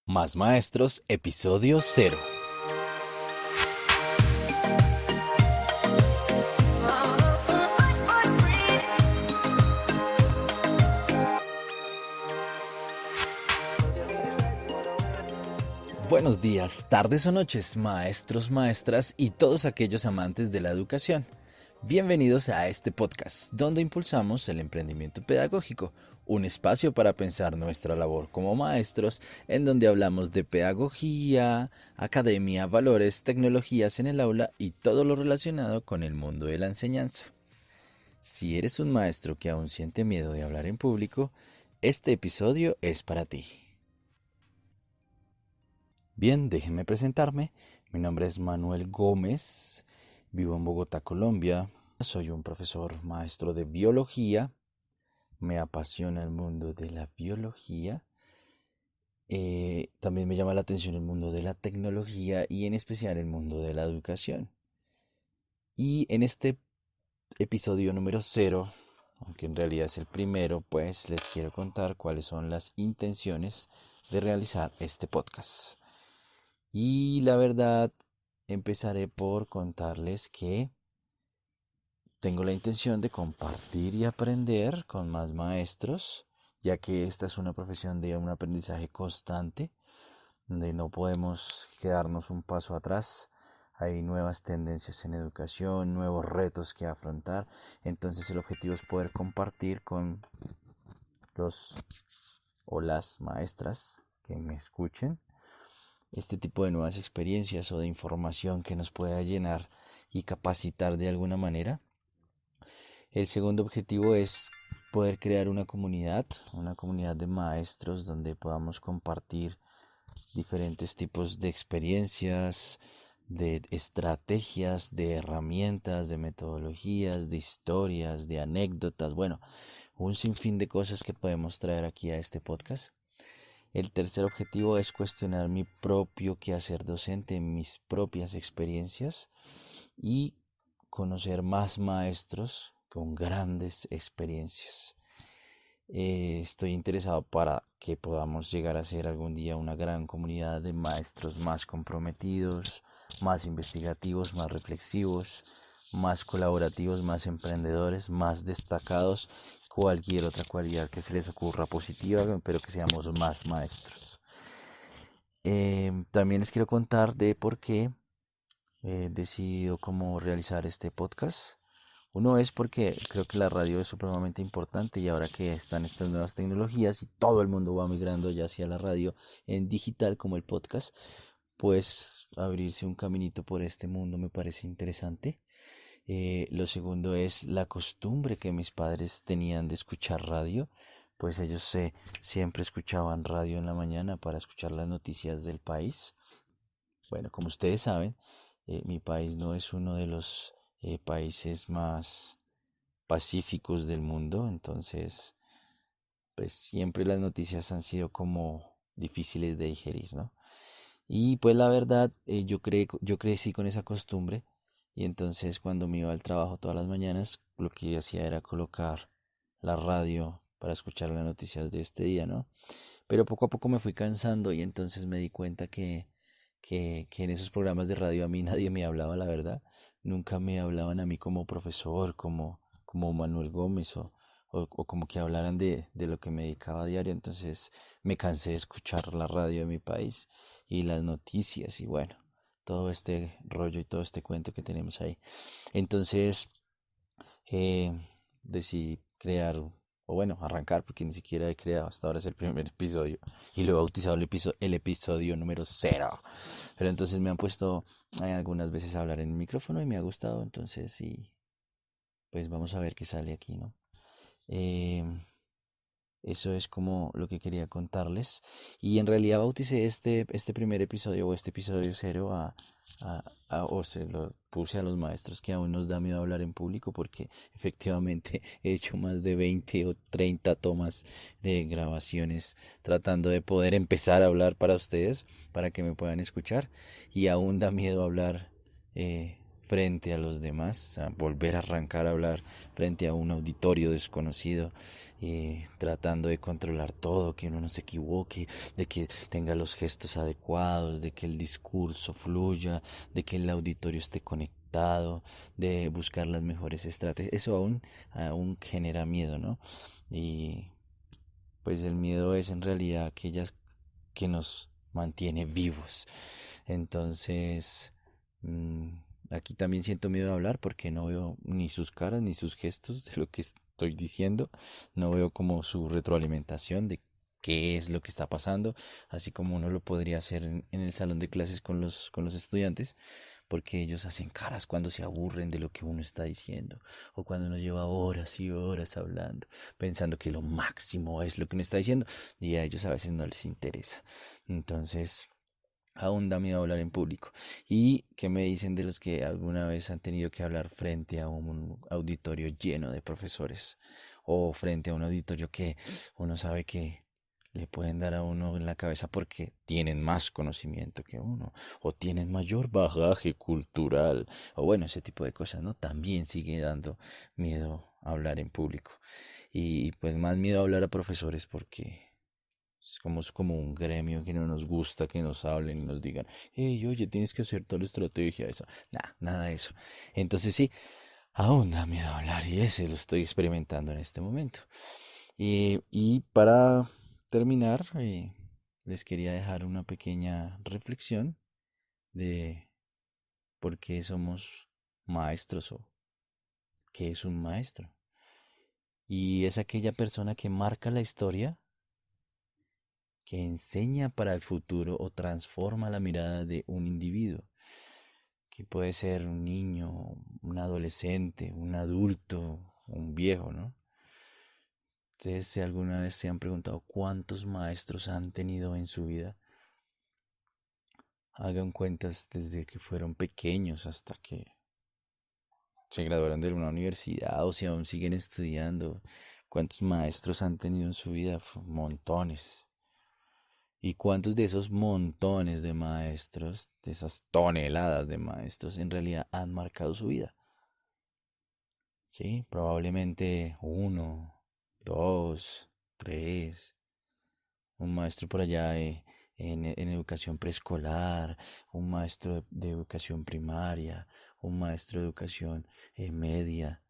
Más Maestros, episodio 0. Buenos días, tardes o noches, maestros, maestras y todos aquellos amantes de la educación. Bienvenidos a este podcast, donde impulsamos el emprendimiento pedagógico, un espacio para pensar nuestra labor como maestros, en donde hablamos de pedagogía, academia, valores, tecnologías en el aula y todo lo relacionado con el mundo de la enseñanza. Si eres un maestro que aún siente miedo de hablar en público, este episodio es para ti. Bien, déjenme presentarme. Mi nombre es Manuel Gómez, vivo en Bogotá, Colombia. Soy un profesor maestro de biología. Me apasiona el mundo de la biología. También me llama la atención el mundo de la tecnología y en especial el mundo de la educación. Y en este episodio número 0, aunque en realidad es el primero, pues les quiero contar cuáles son las intenciones de realizar este podcast. Y la verdad, empezaré por contarles que tengo la intención de compartir y aprender con más maestros, ya que esta es una profesión de un aprendizaje constante, donde no podemos quedarnos un paso atrás. Hay nuevas tendencias en educación, nuevos retos que afrontar. Entonces el objetivo es poder compartir con los o las maestras que me escuchen este tipo de nuevas experiencias o de información que nos pueda llenar y capacitar de alguna manera. El segundo objetivo es poder crear una comunidad de maestros donde podamos compartir diferentes tipos de experiencias, de estrategias, de herramientas, de metodologías, de historias, de anécdotas, bueno, un sinfín de cosas que podemos traer aquí a este podcast. El tercer objetivo es cuestionar mi propio quehacer docente, mis propias experiencias y conocer más maestros con grandes experiencias. Estoy interesado para que podamos llegar a ser algún día una gran comunidad de maestros más comprometidos, más investigativos, más reflexivos, más colaborativos, más emprendedores, más destacados, cualquier otra cualidad que se les ocurra positiva, pero que seamos más maestros. También les quiero contar de por qué he decidido cómo realizar este podcast. Uno es porque creo que la radio es supremamente importante y ahora que están estas nuevas tecnologías y todo el mundo va migrando ya hacia la radio en digital como el podcast, pues abrirse un caminito por este mundo me parece interesante. Lo segundo es la costumbre que mis padres tenían de escuchar radio, pues ellos siempre escuchaban radio en la mañana para escuchar las noticias del país. Bueno, como ustedes saben, mi país no es uno de los países más pacíficos del mundo, entonces pues siempre las noticias han sido como difíciles de digerir, ¿no? Y pues la verdad, yo crecí con esa costumbre y entonces cuando me iba al trabajo todas las mañanas, lo que hacía era colocar la radio para escuchar las noticias de este día, ¿no? Pero poco a poco me fui cansando y entonces me di cuenta que en esos programas de radio a mí nadie me hablaba, la verdad. Nunca me hablaban a mí como profesor, como Manuel Gómez o como que hablaran de lo que me dedicaba a diario. Entonces me cansé de escuchar la radio de mi país y las noticias y bueno, todo este rollo y todo este cuento que tenemos ahí. Entonces eh, decidí crear, o bueno, arrancar, porque ni siquiera he creado, hasta ahora es el primer episodio, y lo he bautizado el episodio número 0. Pero entonces me han puesto algunas veces a hablar en el micrófono y me ha gustado, entonces sí, pues vamos a ver qué sale aquí, ¿no? Eh, Eso es como lo que quería contarles. Y en realidad bauticé este primer episodio o este episodio 0 o se lo puse a los maestros que aún nos da miedo hablar en público porque efectivamente he hecho más de 20 o 30 tomas de grabaciones tratando de poder empezar a hablar para ustedes, para que me puedan escuchar. Y aún da miedo hablar frente a los demás, a volver a arrancar a hablar frente a un auditorio desconocido, tratando de controlar todo, que uno no se equivoque, de que tenga los gestos adecuados, de que el discurso fluya, de que el auditorio esté conectado, de buscar las mejores estrategias. Eso aún genera miedo, ¿no? Y pues el miedo es en realidad aquellas que nos mantiene vivos. Entonces, mm, aquí también siento miedo de hablar porque no veo ni sus caras ni sus gestos de lo que estoy diciendo. No veo como su retroalimentación de qué es lo que está pasando, así como uno lo podría hacer en el salón de clases con los estudiantes, porque ellos hacen caras cuando se aburren de lo que uno está diciendo, o cuando uno lleva horas y horas hablando, pensando que lo máximo es lo que uno está diciendo, y a ellos a veces no les interesa. Entonces, aún da miedo hablar en público. ¿Y qué me dicen de los que alguna vez han tenido que hablar frente a un auditorio lleno de profesores? O frente a un auditorio que uno sabe que le pueden dar a uno en la cabeza porque tienen más conocimiento que uno, o tienen mayor bagaje cultural, o bueno, ese tipo de cosas, ¿no? También sigue dando miedo hablar en público. Y pues más miedo hablar a profesores porque es como un gremio que no nos gusta que nos hablen y nos digan, hey, oye, tienes que hacer toda la estrategia, eso. Nada de eso. Entonces sí, aún da miedo hablar y ese lo estoy experimentando en este momento. Y para terminar, les quería dejar una pequeña reflexión de por qué somos maestros o qué es un maestro. Y es aquella persona que marca la historia, que enseña para el futuro o transforma la mirada de un individuo, que puede ser un niño, un adolescente, un adulto, un viejo, ¿no? Ustedes si alguna vez se han preguntado cuántos maestros han tenido en su vida, hagan cuentas desde que fueron pequeños hasta que se graduaron de una universidad o si aún siguen estudiando. ¿Cuántos maestros han tenido en su vida? Montones. ¿Y cuántos de esos montones de maestros, de esas toneladas de maestros, en realidad han marcado su vida? Sí, probablemente uno, dos, tres. Un maestro por allá en educación preescolar, un maestro de educación primaria, un maestro de educación media.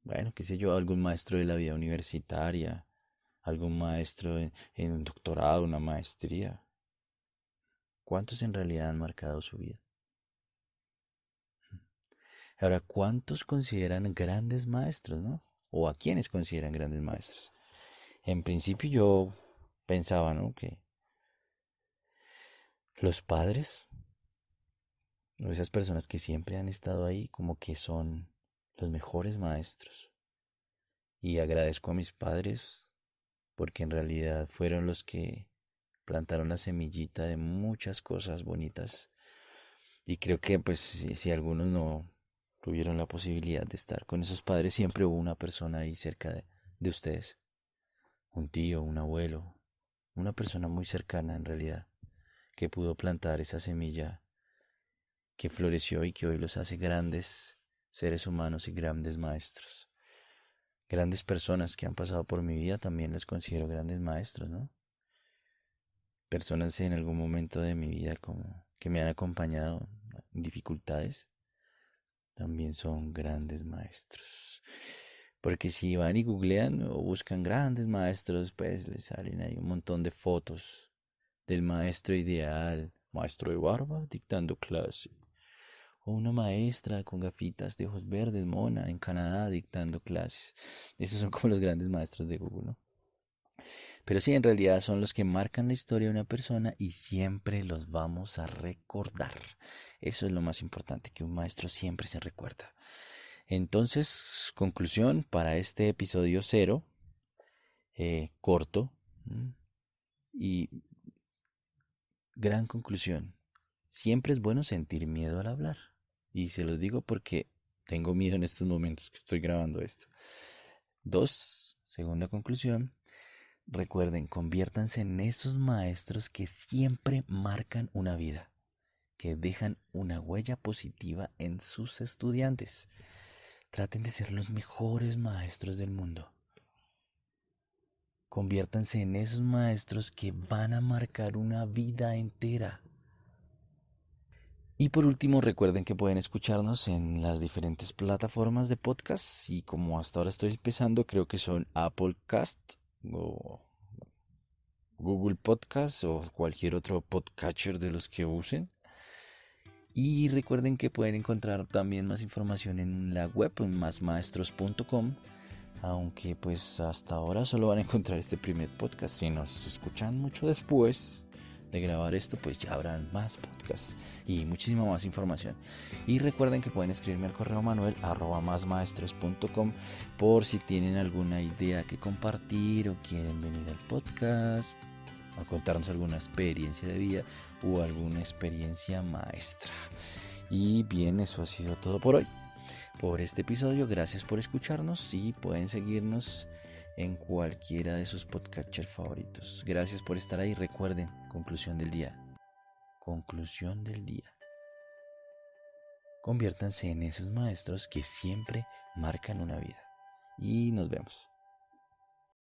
Bueno, qué sé yo, algún maestro de la vida universitaria, algún maestro en un doctorado, una maestría. ¿Cuántos en realidad han marcado su vida? Ahora, ¿cuántos consideran grandes maestros, no? ¿O a quiénes consideran grandes maestros? En principio yo pensaba, ¿no? Que los padres, o esas personas que siempre han estado ahí, como que son los mejores maestros. Y agradezco a mis padres porque en realidad fueron los que plantaron la semillita de muchas cosas bonitas. Y creo que pues si algunos no tuvieron la posibilidad de estar con esos padres, siempre hubo una persona ahí cerca de ustedes. Un tío, un abuelo, una persona muy cercana en realidad, que pudo plantar esa semilla que floreció y que hoy los hace grandes seres humanos y grandes maestros. Grandes personas que han pasado por mi vida también les considero grandes maestros, ¿no? Personas en algún momento de mi vida como que me han acompañado en dificultades también son grandes maestros. Porque si van y googlean o buscan grandes maestros, pues les salen ahí un montón de fotos del maestro ideal, maestro de barba dictando clase, o una maestra con gafitas de ojos verdes, mona, en Canadá dictando clases. Esos son como los grandes maestros de Google, ¿no? Pero sí, en realidad son los que marcan la historia de una persona y siempre los vamos a recordar. Eso es lo más importante, que un maestro siempre se recuerda. Entonces, conclusión para este episodio cero, corto, y gran conclusión. Siempre es bueno sentir miedo al hablar. Y se los digo porque tengo miedo en estos momentos que estoy grabando esto. Dos, segunda conclusión. Recuerden, conviértanse en esos maestros que siempre marcan una vida. que dejan una huella positiva en sus estudiantes. Traten de ser los mejores maestros del mundo. Conviértanse en esos maestros que van a marcar una vida entera. Y por último, recuerden que pueden escucharnos en las diferentes plataformas de podcast y como hasta ahora estoy empezando, creo que son Apple Cast o Google Podcast o cualquier otro podcatcher de los que usen. Y recuerden que pueden encontrar también más información en la web en másmaestros.com, aunque pues hasta ahora solo van a encontrar este primer podcast. Si nos escuchan mucho después de grabar esto, pues ya habrán más podcasts y muchísima más información. Y recuerden que pueden escribirme al correo manuel@masmaestros.com por si tienen alguna idea que compartir o quieren venir al podcast a contarnos alguna experiencia de vida o alguna experiencia maestra. Y bien, eso ha sido todo por hoy, por este episodio. Gracias por escucharnos y pueden seguirnos en cualquiera de sus podcatchers favoritos. Gracias por estar ahí. Recuerden, conclusión del día. Conclusión del día. Conviértanse en esos maestros que siempre marcan una vida. Y nos vemos.